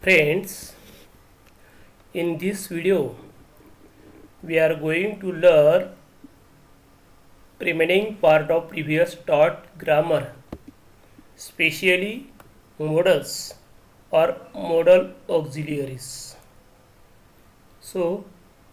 Friends, in this video we are going to learn remaining part of previous taught grammar, especially modals or modal auxiliaries. So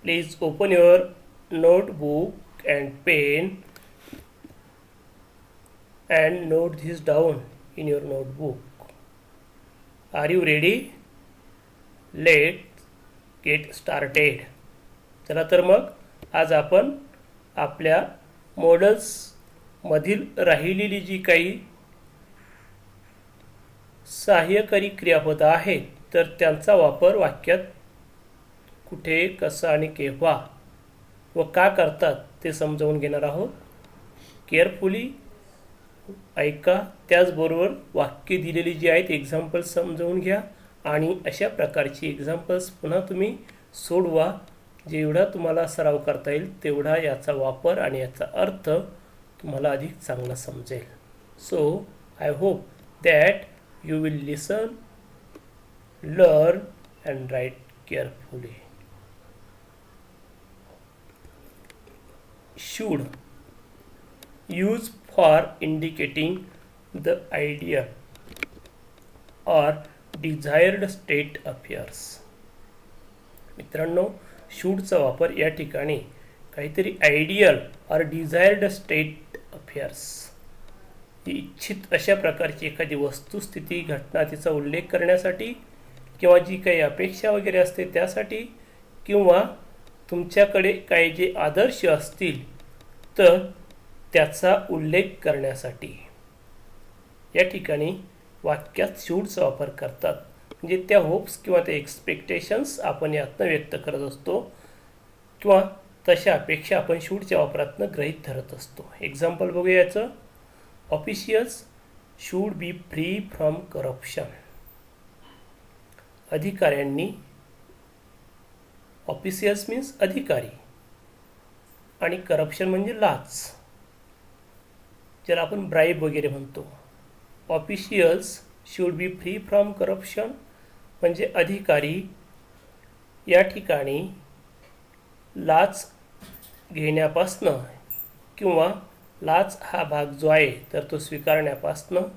please open your notebook and pen and note this down in your notebook. Are you ready? Let's get started. चला तर मग आज आपण आपल्या models मधील राहिलेली जी काही सहाय्यकारी क्रियापद आहेत तर त्यांचा वापर वाक्यात कुठे, कसा आणि केव्हा व का करतात ते समजावून घेणार आहोत. केअरफुली ऐका. त्याचबरोबर वाक्य दिलेली जी आहेत एक्झाम्पल्स समजावून घ्या आणि अशा प्रकारची एक्झाम्पल्स पुन्हा तुम्ही सोडवा. जेवढा तुम्हाला सराव करता येईल तेवढा याचा वापर आणि याचा अर्थ तुम्हाला अधिक चांगला समजेल. So I hope that you will listen, learn and write carefully. should use for indicating the ideal or desired state affairs. मित्रांनो, शूडचा वापर या ठिकाणी काहीतरी आयडियल और डिझायर्ड स्टेट अफेअर्स, इच्छित अशा प्रकारची एखादी वस्तुस्थिती, घटना, तिचा उल्लेख करण्यासाठी किंवा जी काही अपेक्षा वगैरे असते त्यासाठी, किंवा तुमच्याकडे काही जे आदर्श असतील तर त्याचा उल्लेख करण्यासाठी या ठिकाणी वाक्यात शूडचा वापर करतात. म्हणजे त्या होप्स किंवा त्या एक्सपेक्टेशन्स आपण यातनं व्यक्त करत असतो किंवा तशा अपेक्षा आपण शूडच्या वापरातनं गृहीत धरत असतो. एक्झाम्पल बघूया याचं. Officials should be free from corruption. अधिकाऱ्यांनी, ऑफिशियल्स मीन्स अधिकारी आणि करप्शन म्हणजे लाच, ज्याला आपण ब्राईब वगैरे म्हणतो. Officials should be free from corruption म्हणजे अधिकारी या ठिकाणी लाच घेण्यापासनं किंवा लाच हा भाग जो आहे तर तो स्वीकारण्यापासनं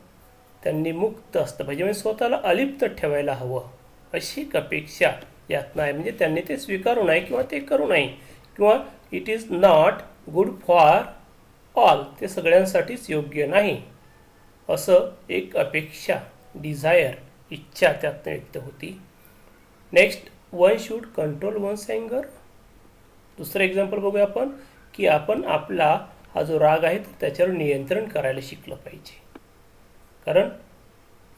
त्यांनी मुक्त असतं पाहिजे. म्हणजे स्वतःला अलिप्त ठेवायला हवं अशी एक अपेक्षा यातनं आहे. म्हणजे त्यांनी ते स्वीकारू नये किंवा ते करू नये, किंवा it is not good for all, ते सगळ्यांसाठीच योग्य नाही असं एक अपेक्षा, डिझायर, इच्छा त्यातनं व्यक्त होती. Next, one should control one's अँगर. दुसरं एक्झाम्पल बघूया आपण की आपण आपला हा जो राग आहे तर त्याच्यावर नियंत्रण करायला शिकलं पाहिजे. कारण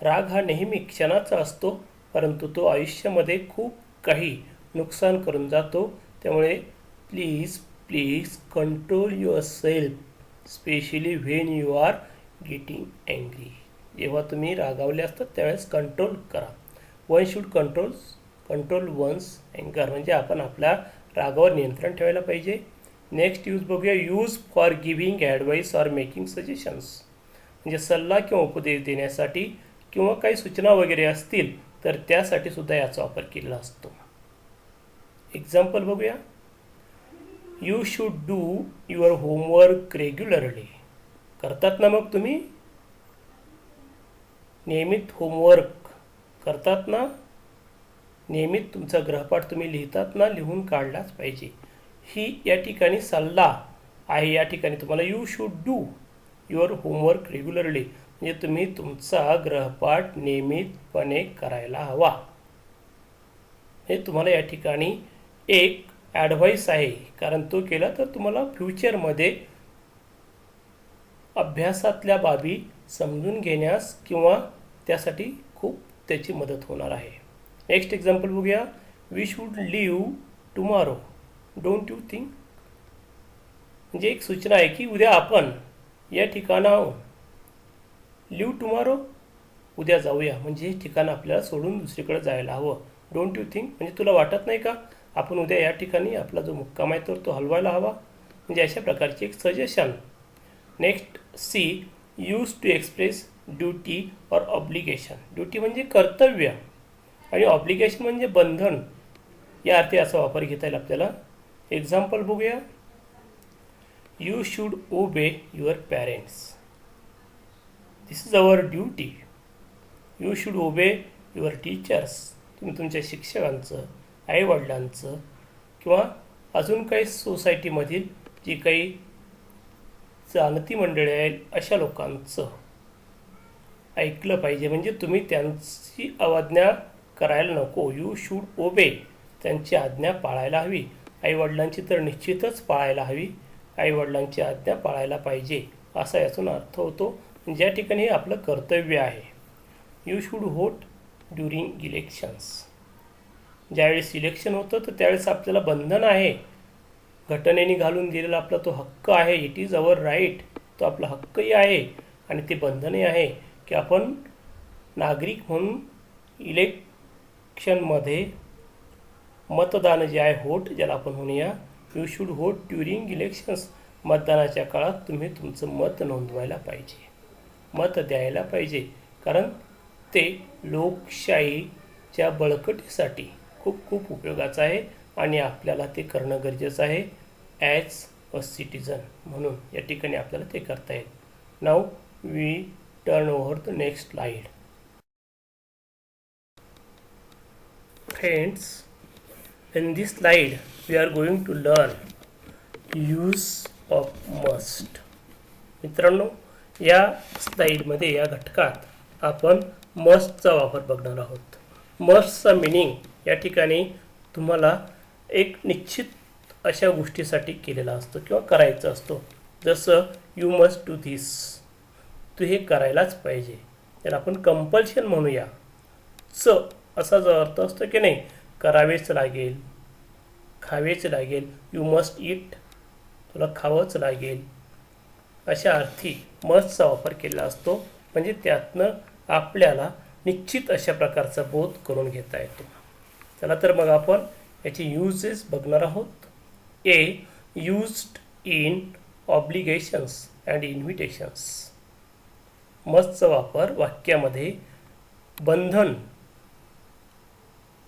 राग हा नेहमी क्षणाचा असतो, परंतु तो आयुष्यामध्ये खूप काही नुकसान करून जातो. त्यामुळे please please control yourself, specially when you are getting angry. जेव्हा तुम्ही रागावले असतात त्यावेळेस कंट्रोल करा. वन शूड कंट्रोल वन्स अँगर म्हणजे आपण आपल्या रागावर नियंत्रण ठेवायला पाहिजे. नेक्स्ट यूज बघूया. Use for giving advice or making suggestions म्हणजे सल्ला किंवा उपदेश देण्यासाठी किंवा काही सूचना वगैरे असतील तर त्यासाठी सुद्धा याचा वापर केलेला असतो. एक्झाम्पल बघूया. You should do your homework regularly. करतात ना मग तुम्ही नियमित होमवर्क करतात ना, नियमित तुमचा गृहपाठ तुम्ही लिहितात ना, लिहून काढलाच पाहिजे. ही या ठिकाणी सल्ला आहे. या ठिकाणी तुम्हाला you should do your homework regularly म्हणजे तुम्ही तुमचा गृहपाठ नियमितपणे करायला हवा. हे तुम्हाला या ठिकाणी एक ॲडवाईस आहे, कारण तो केला तर तुम्हाला फ्युचरमध्ये अभ्यासातल्या बाबी समजून घेण्यास किंवा त्यासाठी खूप त्याची मदत होणार आहे. नेक्स्ट एक्झाम्पल बघूया. We should leave tomorrow, don't you think. म्हणजे एक सूचना आहे की उद्या आपण या ठिकाणाहून लिव्ह टुमॉरो, उद्या जाऊया, म्हणजे हे ठिकाण आपल्याला सोडून दुसरीकडे जायला हवं. डोंट यू थिंक म्हणजे तुला वाटत नाही का आपण उद्या या ठिकाणी आपला जो मुक्काम आहे तो हलवायला हवा. म्हणजे अशा प्रकारची एक suggestion. Next, see use to express duty और ऑब्लिगेशन. ड्युटी म्हणजे कर्तव्य आणि ऑब्लिगेशन म्हणजे बंधन या अर्थी असा वापर घेता येईल आपल्याला. एक्झाम्पल बघूया. You should obey your parents. This is our duty. You should obey your teachers. तुम्ही तुमच्या शिक्षकांचं, आईवडिलांचं किंवा अजून काही सोसायटीमधील जी काही जाणती मंडळी आहेत अशा लोकांचं ऐकलं पाहिजे. म्हणजे तुम्ही त्यांची अवज्ञा करायला नको. यू शूड ओबे. त्यांची आज्ञा पाळायला हवी. आईवडिलांची तर निश्चितच पाळायला हवी. आईवडिलांची आज्ञा पाळायला पाहिजे असा यातून अर्थ होतो. ज्या ठिकाणी हे आपलं कर्तव्य आहे. You should vote during elections. ज्यावेळेस इलेक्शन होतं तर त्यावेळेस आपल्याला बंधन आहे. घटनेने घालून दिलेला आपला तो हक्क आहे. It is our right. तो आपला हक्कही आहे आणि ते बंधनही आहे की आपण नागरिक म्हणून इलेक्शनमध्ये मतदान जे आहे, व्होट ज्याला आपण म्हणूया, you should vote during elections. मतदानाच्या काळात तुम्ही तुमचं मत नोंदवायला पाहिजे, मत द्यायला पाहिजे. कारण ते लोकशाहीच्या बळकटीसाठी खूप खूप उपयोगाचं आहे आणि आपल्याला ते करणं गरजेचं आहे ॲज अ सिटिझन म्हणून. या ठिकाणी आपल्याला ते करता येईल. Now we turn over the next slide. Friends, in this slide we are going to learn use of must. मित्रांनो, या स्लाइडमध्ये या घटकात आपण मस्टचा वापर बघणार आहोत. मस्टचा मिनिंग या ठिकाणी तुम्हाला एक निश्चित अशा गोष्टीसाठी केलेला असतो किंवा करायचा असतो. जसं यू मस्ट डू धिस. तू हे करायलाच पाहिजे. त्याला आपण कंपल्शन म्हणूया. असा जो अर्थ असतो की नाही, करावेच लागेल, खावेच लागेल. यू मस्ट ईट. तुला खावंच लागेल. अशा अर्थी मस्टचा वापर केलेला असतो. म्हणजे त्यातनं आपल्याला निश्चित अशा प्रकारचा बोध करून घेता येतो. चला तर मग आपण याचे युजेस बघणार आहोत. A. Used in obligations and invitations. मस्टचा वापर वाक्यामध्ये बंधन,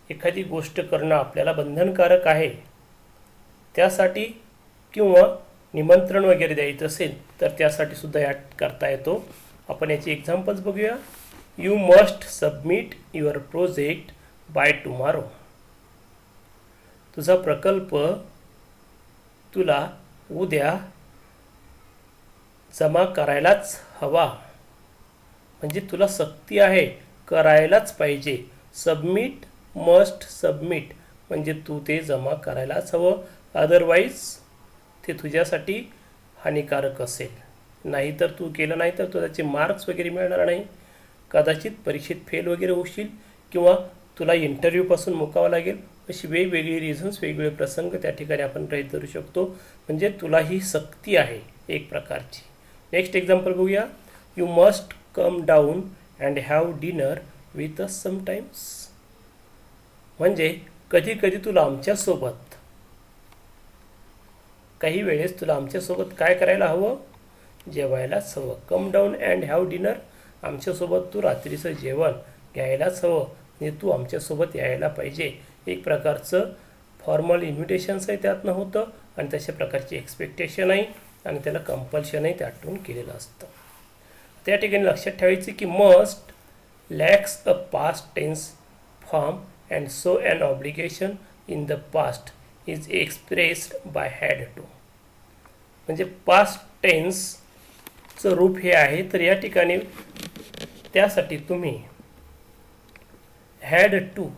एखादी गोष्ट करणं आपल्याला बंधनकारक आहे त्यासाठी किंवा निमंत्रण वगैरे द्यायचं असेल तर त्यासाठी सुद्धा यात करता येतो. आपण याची एक्झाम्पल्स बघूया. You must submit your project by tomorrow. तुझा प्रकल्प तुला उद्या जमा करायलाच हवा. म्हणजे तुला सक्ती आहे, करायलाच पाहिजे. सबमिट, मस्ट सबमिट म्हणजे तू ते जमा करायलाच हवं. अदरवाईज ते तुझ्यासाठी हानिकारक असेल. नाहीतर तू केलं नाही तर तुझ्याचे मार्क्स वगैरे मिळणार नाही. कदाचित परीक्षेत फेल वगैरे होशील किंवा तुला इंटरव्ह्यूपासून मुकावं लागेल. अशी वेगवेगळी रिझन्स, वेगवेगळे प्रसंग त्या ठिकाणी आपण गृहीत धरू शकतो. म्हणजे तुला ही सक्ती आहे एक प्रकारची. नेक्स्ट एक्झाम्पल बघूया. You must come down and have dinner with us sometimes. म्हणजे कधी कधी तुला आमच्यासोबत, काही वेळेस तुला आमच्यासोबत काय करायला हवं, जेवायलाच हवं. Come down and have dinner, आमच्यासोबत तू रात्रीचं जेवण घ्यायलाच हवं. म्हणजे तू आमच्यासोबत यायला पाहिजे. एक प्रकारचं फॉर्मल इन्व्हिटेशन्स आहे त्यातनं होतं आणि तशा प्रकारची एक्सपेक्टेशन आहे आणि त्याला कंपल्शनही त्यातून केलेलं असतं. त्या ठिकाणी लक्षात ठेवायचं की must lacks a past tense form and so an obligation in the past is expressed by had to. म्हणजे पास्ट टेन्सचं रूप हे आहे. तर या ठिकाणी त्यासाठी तुम्ही हॅड टू,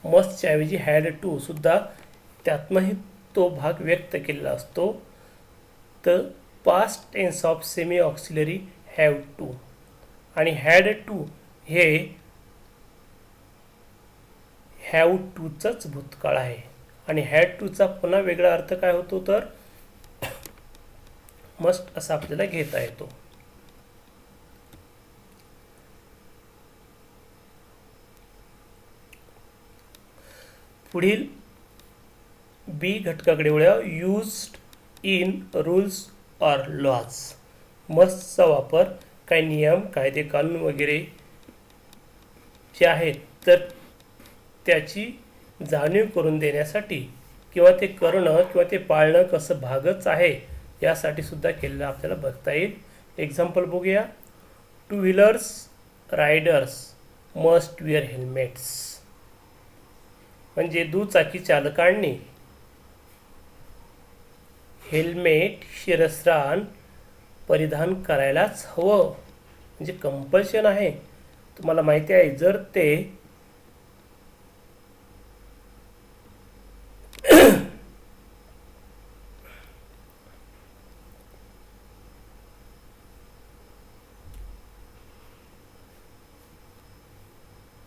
मस्टच्या ऐवजी हॅड टू सुद्धा त्यातनंही तो भाग व्यक्त केलेला असतो. तर past tense of semi auxiliary have to आणि हॅड टू हे हॅव टूचाच भूतकाळ आहे. आणि हॅड टूचा पुन्हा वेगळा अर्थ काय होतो तर मस्ट असा आपल्याला घेता येतो. पुढील बी घटकाकडे वळूया. Used in rules or laws. मस्टचा वापर काही नियम, कायदे, कानून वगैरे जे आहेत तर त्याची जाणीव करून देण्यासाठी किंवा ते करणं किंवा ते पाळणं कसं भागच आहे यासाठी सुद्धा केलेलं आपल्याला बघता येईल. एक्झाम्पल बघूया. Two wheelers riders must wear helmets. म्हणजे दुचाकी चालकांनी हेल्मेट शिरस्त्राण परिधान करायलाच हवं. म्हणजे कंपल्शन आहे. तुम्हाला माहिती आहे जर ते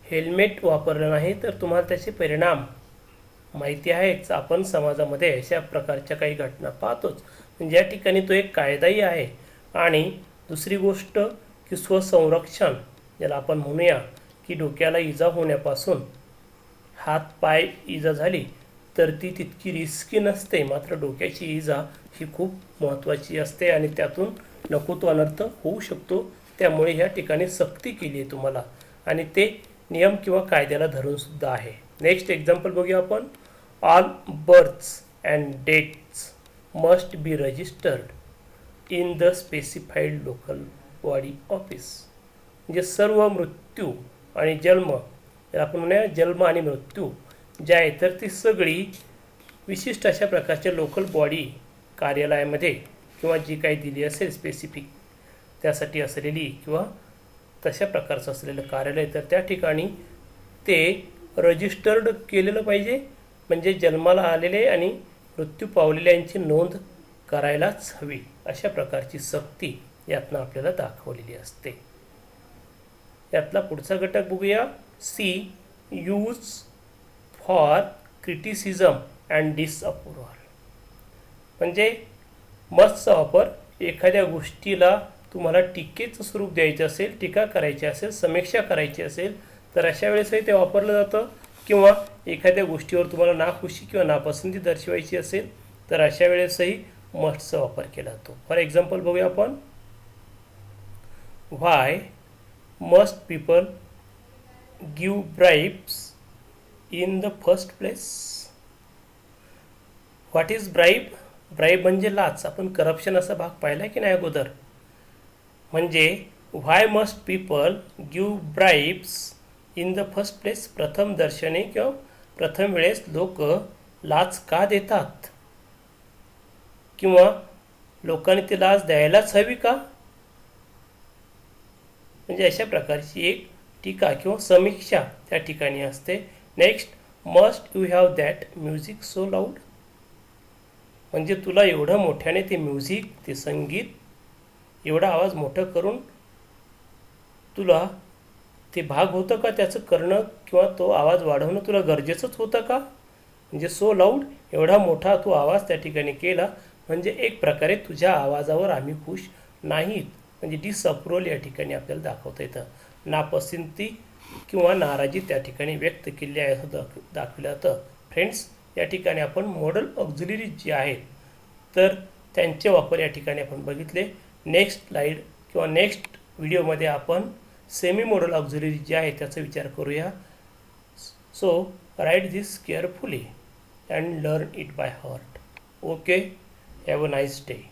हेल्मेट वापरलं नाही तर तुम्हाला त्याचे परिणाम माहिती आहेच. आपण समाजामध्ये अशा प्रकारच्या काही घटना पाहतोच. म्हणजे या ठिकाणी तो एक कायदाही आहे. आणि दुसरी गोष्ट की स्वसंरक्षण, ज्याला आपण म्हणूया की डोक्याला इजा होण्यापासून हात पाय इजा झाली तर ती तितकी रिस्की नसते, मात्र डोक्याची इजा ही खूप महत्त्वाची असते आणि त्यातून नको तो अनर्थ होऊ शकतो. त्यामुळे ह्या ठिकाणी सक्ती केली आहे तुम्हाला आणि ते नियम किंवा कायद्याला धरून सुद्धा आहे. नेक्स्ट एक्झाम्पल बघूया आपण. All births and deaths must be registered in the specified local body office. म्हणजे सर्व मृत्यू आणि जन्म, याला आपण म्हणूया जन्म आणि मृत्यू ज्या आहे तर ती सगळी विशिष्ट अशा प्रकारच्या लोकल बॉडी कार्यालयामध्ये किंवा जी काही दिली असेल स्पेसिफिक त्यासाठी असलेली किंवा तशा प्रकारचं असलेलं कार्यालय तर त्या ठिकाणी ते रजिस्टर्ड केलेलं पाहिजे. म्हणजे जन्माला आलेले आणि मृत्यू पावलेल्यांची नोंद करायलाच हवी. अशा प्रकारची सक्ती यातनं आपल्याला दाखवलेली असते. यातला पुढचा घटक बघूया. C use for criticism and disapproval. म्हणजे मस्टचा वापर एखाद्या गोष्टीला तुम्हाला टीकेचं स्वरूप द्यायचं असेल, टीका करायची असेल, समीक्षा करायची असेल तर अशा वेळेसही ते वापरलं जातं. किंवा एखाद्या गोष्टीवर तुम्हाला नाखुशी किंवा नापसंती दर्शवायची असेल तर अशा वेळेसही मस्टचा वापर केला जातो. फॉर एक्झाम्पल बघूया आपण. Why must people give bribes in the first place. What is bribe? Bribe म्हणजे लाच. आपण करप्शन असा भाग पाहिला की नाही अगोदर. म्हणजे why must people give bribes in the first place. प्रथम दर्शनी किंवा प्रथम वेळेस लोक लाच का देतात किंवा लोकांनी ती लाच द्यायलाच हवी का. म्हणजे अशा प्रकारची एक टीका किंवा समीक्षा त्या ठिकाणी असते. Next, must you have that music so loud. म्हणजे तुला एवढं मोठ्याने ते म्युझिक, ते संगीत, एवढा आवाज मोठं करून तुला ते भाग होतं का त्याचं करणं किंवा तो आवाज वाढवणं तुला गरजेचंच होतं का. म्हणजे सो लाऊड, एवढा मोठा तू आवाज त्या ठिकाणी केला म्हणजे एक प्रकारे तुझ्या आवाजावर आम्ही खुश नाहीत. म्हणजे डिसअप्रुव्हल या ठिकाणी आपल्याला दाखवता येतं. नापसंती किंवा नाराजी त्या ठिकाणी व्यक्त केली आहे असं दाखवलं जातं. फ्रेंड्स, या ठिकाणी आपण मॉडल ऑक्झिलरीज जे आहेत तर त्यांचे वापर या ठिकाणी आपण बघितले. नेक्स्ट स्लाइड किंवा नेक्स्ट व्हिडिओमध्ये आपण सेमी मॉडल ऑक्झिलरी जे आहे त्याचा विचार करूया. So write this carefully and learn it by heart. Okay, have a nice day.